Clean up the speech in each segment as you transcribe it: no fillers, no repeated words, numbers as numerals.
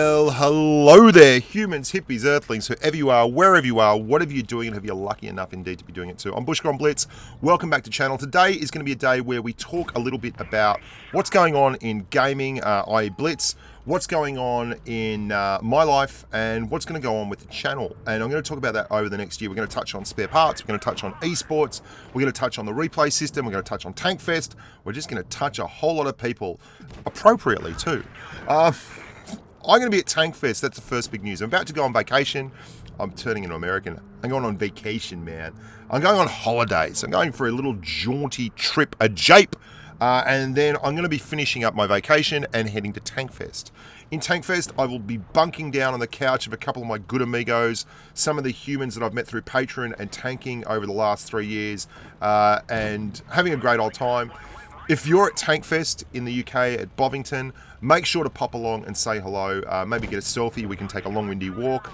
Well, hello there, humans, hippies, earthlings, whoever you are, wherever you are, whatever you're doing, and if you're lucky enough indeed to be doing it too. I'm Bushka on Blitz. Welcome back to the channel. Today is going to be a day where we talk a little bit about what's going on in gaming, i.e. Blitz, what's going on in my life, and what's going to go on with the channel. And I'm going to talk about that over the next year. We're going to touch on spare parts, we're going to touch on esports, we're going to touch on the replay system, we're going to touch on Tankfest. We're just going to touch a whole lot of people, appropriately too. I'm going to be at Tankfest. That's the first big news. I'm about to go on vacation. I'm turning into American. I'm going on vacation, man. I'm going on holidays. I'm going for a little jaunty trip, a jape. And then I'm going to be finishing up my vacation and heading to Tankfest. In Tankfest, I will be bunking down on the couch of a couple of my good amigos, some of the humans that I've met through Patreon and tanking over the last 3 years, and having a great old time. If you're at Tankfest in the UK at Bovington, make sure to pop along and say hello. Maybe get a selfie. We can take a long, windy walk.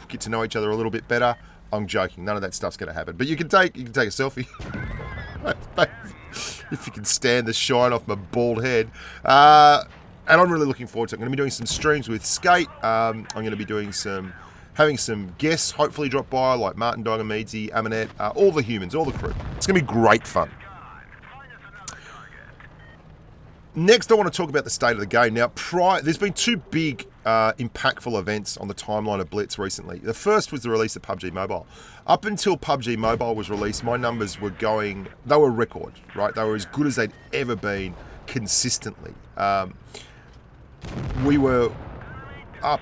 Get to know each other a little bit better. I'm joking. None of that stuff's going to happen. But you can take a selfie. If you can stand the shine off my bald head. And I'm really looking forward to it. I'm going to be doing some streams with Skate. I'm going to be doing having some guests hopefully drop by, like Martin Dogomedzi, Aminette, all the humans, all the crew. It's going to be great fun. Next, I want to talk about the state of the game. Now, there's been two big, impactful events on the timeline of Blitz recently. The first was the release of PUBG Mobile. Up until PUBG Mobile was released, my numbers were they were record, right? They were as good as they'd ever been consistently. We were up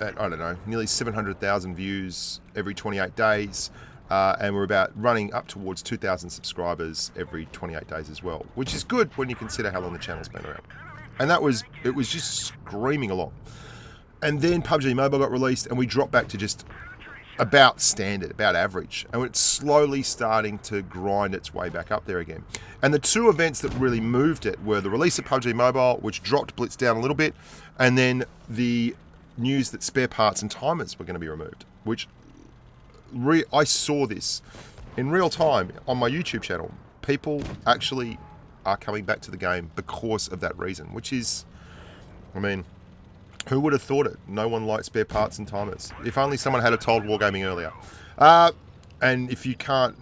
at, I don't know, nearly 700,000 views every 28 days. And we're about running up towards 2,000 subscribers every 28 days as well, which is good when you consider how long the channel's been around. And it was just screaming along. And then PUBG Mobile got released and we dropped back to just about standard, about average. And it's slowly starting to grind its way back up there again. And the two events that really moved it were the release of PUBG Mobile, which dropped Blitz down a little bit, and then the news that spare parts and timers were going to be removed, which I saw this in real time on my YouTube channel. People actually are coming back to the game because of that reason, which is, I mean, who would have thought it? No one likes spare parts and timers. If only someone had told Wargaming earlier. And if you can't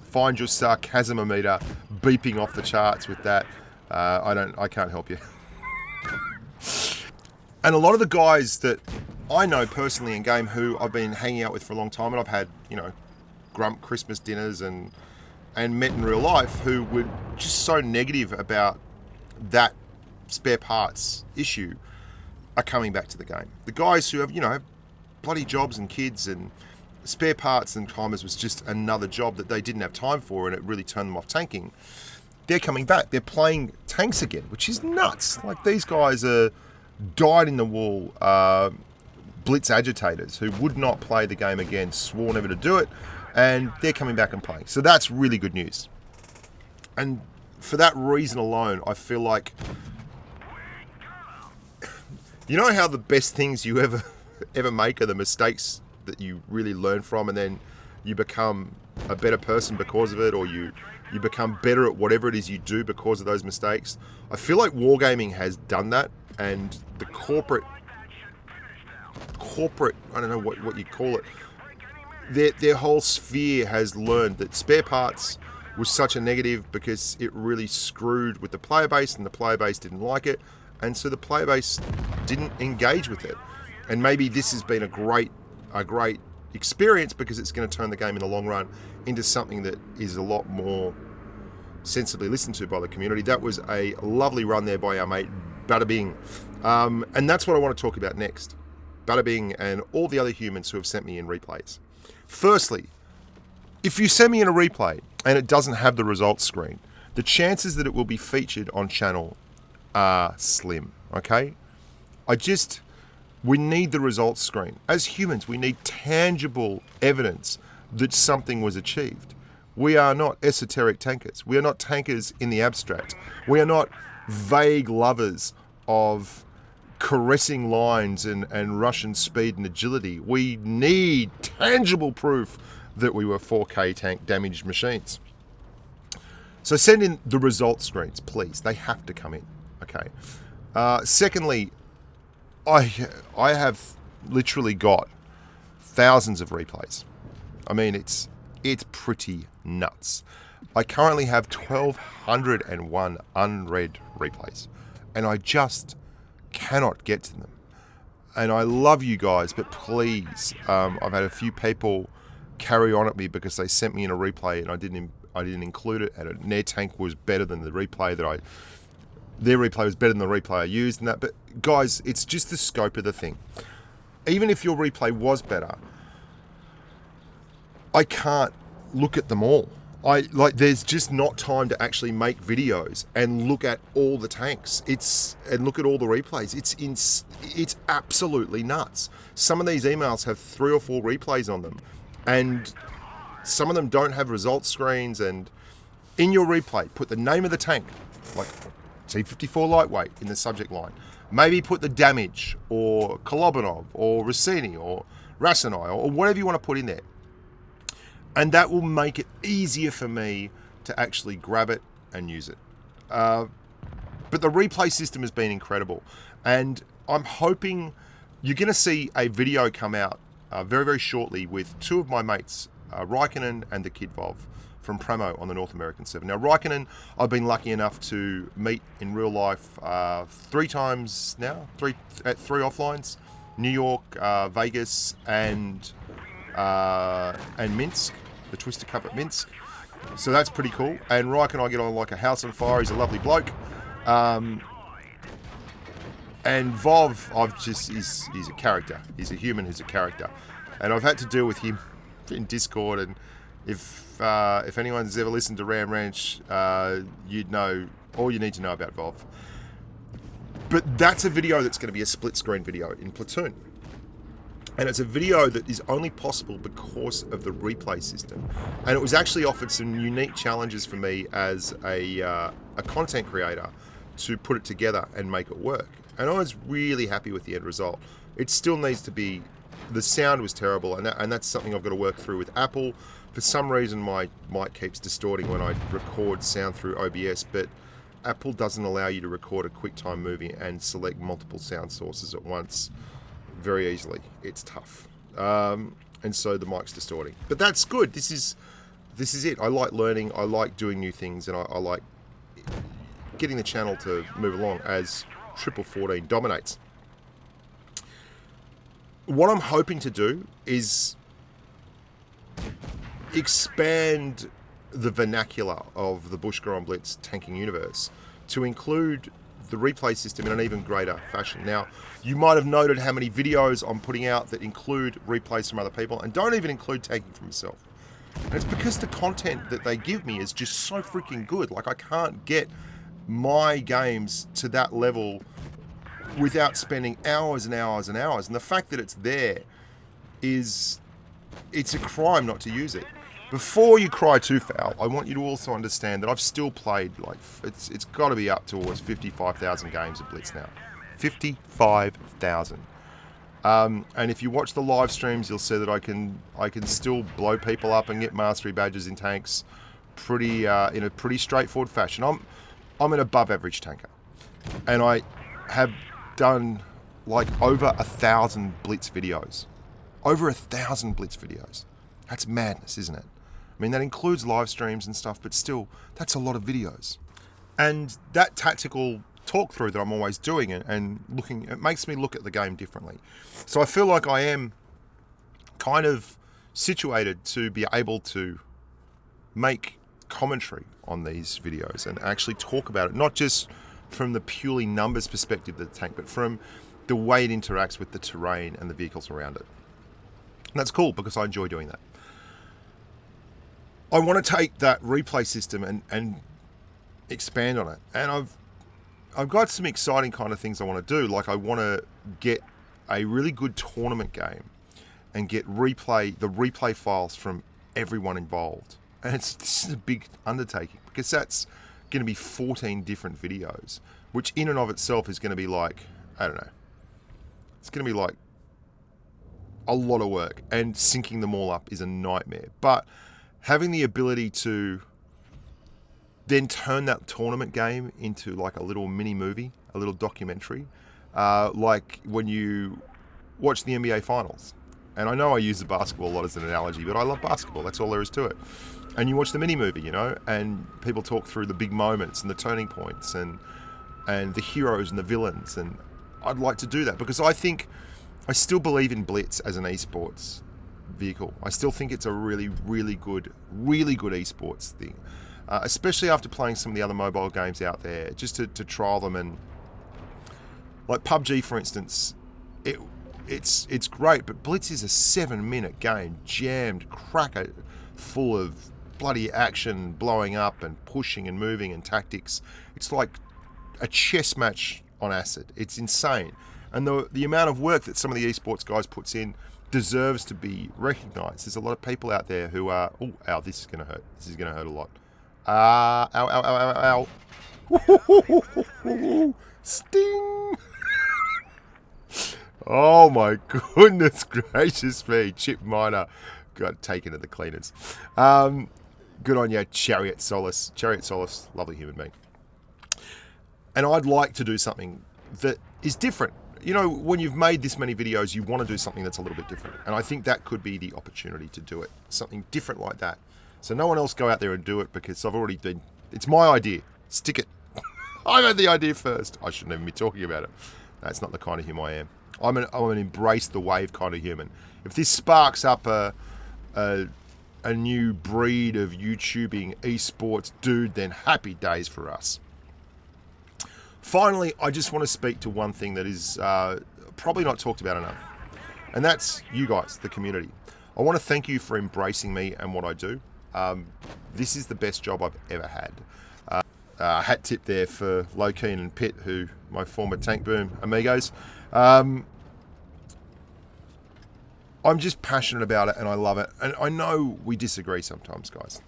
find your sarcasm-o-meter beeping off the charts with that, I can't help you. And a lot of the guys that I know personally in game who I've been hanging out with for a long time, and I've had, grump Christmas dinners and met in real life, who were just so negative about that spare parts issue, are coming back to the game. The guys who have, bloody jobs and kids, and spare parts and timers was just another job that they didn't have time for, and it really turned them off tanking. They're coming back. They're playing tanks again, which is nuts. Like, these guys are dyed-in-the-wool Blitz agitators who would not play the game again, swore never to do it, and they're coming back and playing. So that's really good news. And for that reason alone, I feel like, you know how the best things you ever make are the mistakes that you really learn from, and then you become a better person because of it, or you become better at whatever it is you do because of those mistakes. I feel like Wargaming has done that, and the corporate, I don't know what you call it, their whole sphere has learned that spare parts was such a negative because it really screwed with the player base, and the player base didn't like it, and so the player base didn't engage with it. And maybe this has been a great experience because it's going to turn the game in the long run into something that is a lot more sensibly listened to by the community. That was a lovely run there by our mate Bada Bing, and that's what I want to talk about next. Bada Bing and all the other humans who have sent me in replays. Firstly, if you send me in a replay and it doesn't have the results screen, the chances that it will be featured on channel are slim, okay? We need the results screen. As humans, we need tangible evidence that something was achieved. We are not esoteric tankers. We are not tankers in the abstract. We are not vague lovers of caressing lines and Russian speed and agility. We need tangible proof that we were 4K tank damaged machines. So send in the results screens, please. They have to come in, okay? Secondly, I have literally got thousands of replays. I mean, it's pretty nuts. I currently have 1,201 unread replays, and I just cannot get to them. And I love you guys, but please, I've had a few people carry on at me because they sent me in a replay and I didn't include it, and their tank was better than the replay their replay was better than the replay I used and that. But guys, it's just the scope of the thing. Even if your replay was better, I can't look at them all. There's just not time to actually make videos and look at all the tanks. And look at all the replays. It's absolutely nuts. Some of these emails have 3 or 4 replays on them, and some of them don't have results screens. And in your replay, put the name of the tank, like T-54 lightweight, in the subject line. Maybe put the damage, or Kolobanov, or Rossini, or Rassenai, or whatever you want to put in there. And that will make it easier for me to actually grab it and use it. But the replay system has been incredible. And I'm hoping you're going to see a video come out very, very shortly with 2 of my mates, Raikkonen and the Kid Vov from Pramo on the North American server. Now, Raikkonen, I've been lucky enough to meet in real life 3 times now, at 3 offlines: New York, Vegas, and Minsk, the Twister Cup at Minsk. So that's pretty cool. And Raikkonen and I get on like a house on fire. He's a lovely bloke. And Vov, he's a character. He's a human who's a character. And I've had to deal with him in Discord. And if anyone's ever listened to Ram Ranch, you'd know all you need to know about Vov. But that's a video that's going to be a split screen video in Platoon. And it's a video that is only possible because of the replay system. And it was actually offered some unique challenges for me as a content creator to put it together and make it work. And I was really happy with the end result. It still needs to be, the sound was terrible, and that's something I've got to work through with Apple. For some reason, my mic keeps distorting when I record sound through OBS, but Apple doesn't allow you to record a QuickTime movie and select multiple sound sources at once very easily. It's tough. And so the mic's distorting. But that's good. This is it. I like learning. I like doing new things, and I like getting the channel to move along as 1414 dominates. What I'm hoping to do is expand the vernacular of the Bushka on Blitz tanking universe to include the replay system in an even greater fashion. Now, you might have noted how many videos I'm putting out that include replays from other people and don't even include tanking from myself. And it's because the content that they give me is just so freaking good. Like, I can't get my games to that level without spending hours and hours and hours. And the fact that it's there it's a crime not to use it. Before you cry too foul, I want you to also understand that I've still played, like, it's got to be up towards 55,000 games of Blitz now. 55,000. And if you watch the live streams, you'll see that I can still blow people up and get mastery badges in tanks in a pretty straightforward fashion. I'm an above average tanker, and I have done like over 1,000 Blitz videos. Over 1,000 Blitz videos. That's madness, isn't it? I mean, that includes live streams and stuff, but still, that's a lot of videos. And that tactical talk through that I'm always doing and looking, it makes me look at the game differently. So I feel like I am kind of situated to be able to make commentary on these videos and actually talk about it, not just from the purely numbers perspective of the tank, but from the way it interacts with the terrain and the vehicles around it. And that's cool because I enjoy doing that. I want to take that replay system and expand on it. And I've got some exciting kind of things I want to do. Like, I want to get a really good tournament game and get the replay files from everyone involved. And this is a big undertaking because that's going to be 14 different videos, which in and of itself is going to be like, I don't know. It's going to be like a lot of work, and syncing them all up is a nightmare. But having the ability to then turn that tournament game into like a little mini movie, a little documentary, like when you watch the NBA Finals. And I know I use the basketball a lot as an analogy, but I love basketball. That's all there is to it. And you watch the mini-movie, and people talk through the big moments and the turning points and the heroes and the villains. And I'd like to do that because I still believe in Blitz as an esports vehicle. I still think it's a really, really good esports thing. Especially after playing some of the other mobile games out there, just to trial them. And like PUBG, for instance, it's great, but Blitz is a 7-minute game, jammed cracker full of bloody action, blowing up and pushing and moving and tactics. It's like a chess match on acid. It's insane. And the amount of work that some of the esports guys puts in deserves to be recognised. There's a lot of people out there who are, this is going to hurt. This is going to hurt a lot. Ow. Sting. Oh my goodness gracious me. Chip Miner got taken to the cleaners. Good on you, Chariot Solace. Chariot Solace, lovely human being. And I'd like to do something that is different. When you've made this many videos, you want to do something that's a little bit different. And I think that could be the opportunity to do it. Something different like that. So no one else go out there and do it because it's my idea. Stick it. I had the idea first. I shouldn't even be talking about it. That's not the kind of human I am. I'm an embrace the wave kind of human. If this sparks up a new breed of YouTubing esports dude, then happy days for us. Finally, I just want to speak to one thing that is probably not talked about enough, and that's you guys, the community. I want to thank you for embracing me and what I do. This is the best job I've ever had. Hat tip there for Lokeen and Pitt, who my former Tank Boom amigos. I'm just passionate about it and I love it. And I know we disagree sometimes, guys.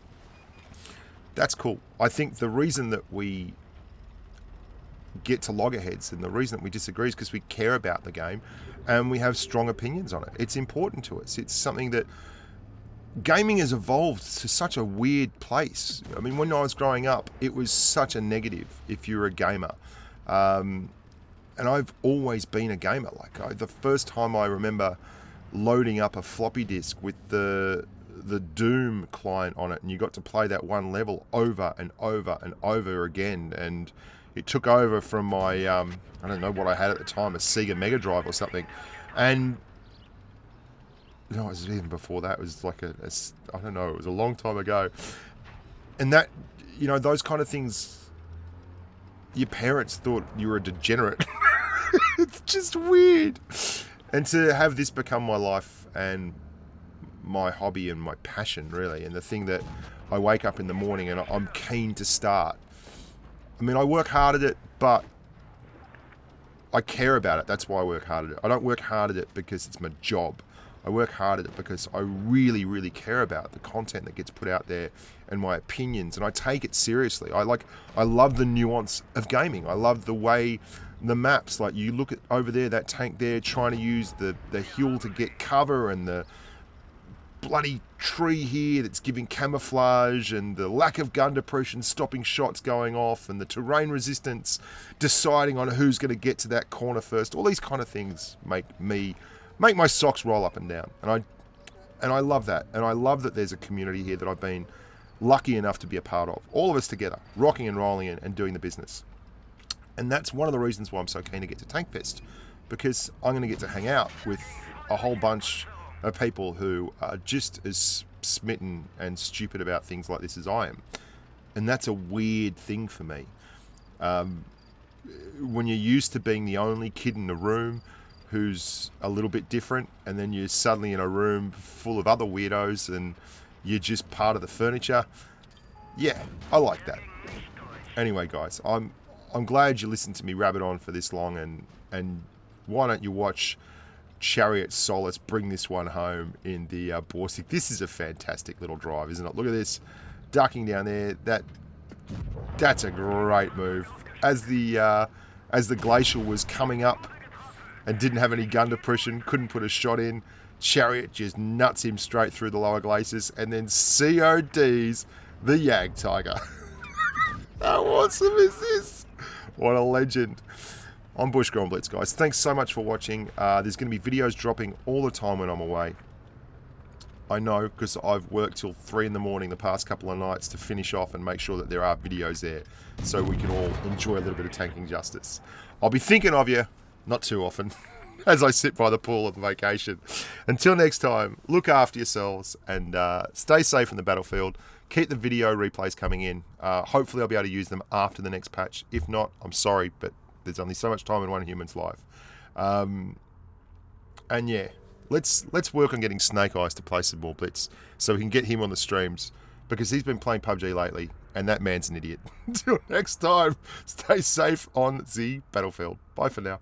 That's cool. I think the reason that we get to loggerheads and the reason that we disagree is because we care about the game and we have strong opinions on it. It's important to us. It's something that gaming has evolved to such a weird place. I mean, when I was growing up, it was such a negative if you're a gamer. And I've always been a gamer. The first time I remember loading up a floppy disk with the Doom client on it, and you got to play that one level over and over and over again, and it took over from my I don't know what I had at the time, a Sega Mega Drive or something, and no, it was even before that. It was like I don't know, it was a long time ago, and that, those kind of things, your parents thought you were a degenerate. It's just weird. And to have this become my life and my hobby and my passion, really, and the thing that I wake up in the morning and I'm keen to start. I mean, I work hard at it, but I care about it. That's why I work hard at it. I don't work hard at it because it's my job. I work hard at it because I really, really care about the content that gets put out there and my opinions, and I take it seriously. I love the nuance of gaming. I love the way the maps, like you look at over there, that tank there trying to use the hill to get cover, and the bloody tree here that's giving camouflage, and the lack of gun depression stopping shots going off, and the terrain resistance deciding on who's going to get to that corner first. All these kind of things make my socks roll up and down, and I love that. And I love that there's a community here that I've been lucky enough to be a part of, all of us together, rocking and rolling and doing the business. And that's one of the reasons why I'm so keen to get to Tankfest, because I'm going to get to hang out with a whole bunch of people who are just as smitten and stupid about things like this as I am. And that's a weird thing for me. When you're used to being the only kid in the room who's a little bit different, and then you're suddenly in a room full of other weirdos and you're just part of the furniture. Yeah, I like that. Anyway, guys, I'm glad you listened to me rabbit on for this long, and why don't you watch Chariot Solace bring this one home in the Borsig. This is a fantastic little drive, isn't it? Look at this, ducking down there. That's a great move. As the glacial was coming up and didn't have any gun depression, couldn't put a shot in, Chariot just nuts him straight through the lower glaciers, and then CODs the Jagdtiger. How awesome is this? What a legend. on Bushka on Blitz, guys. Thanks so much for watching. There's going to be videos dropping all the time when I'm away. I know, because I've worked till 3 in the morning the past couple of nights to finish off and make sure that there are videos there so we can all enjoy a little bit of tanking justice. I'll be thinking of you, not too often, as I sit by the pool on vacation. Until next time, look after yourselves and stay safe in the battlefield. Keep the video replays coming in. Hopefully I'll be able to use them after the next patch. If not, I'm sorry, but there's only so much time in one human's life. And yeah. Let's work on getting Snake Eyes to play some more Blitz so we can get him on the streams, because he's been playing PUBG lately and that man's an idiot. Until next time, stay safe on the battlefield. Bye for now.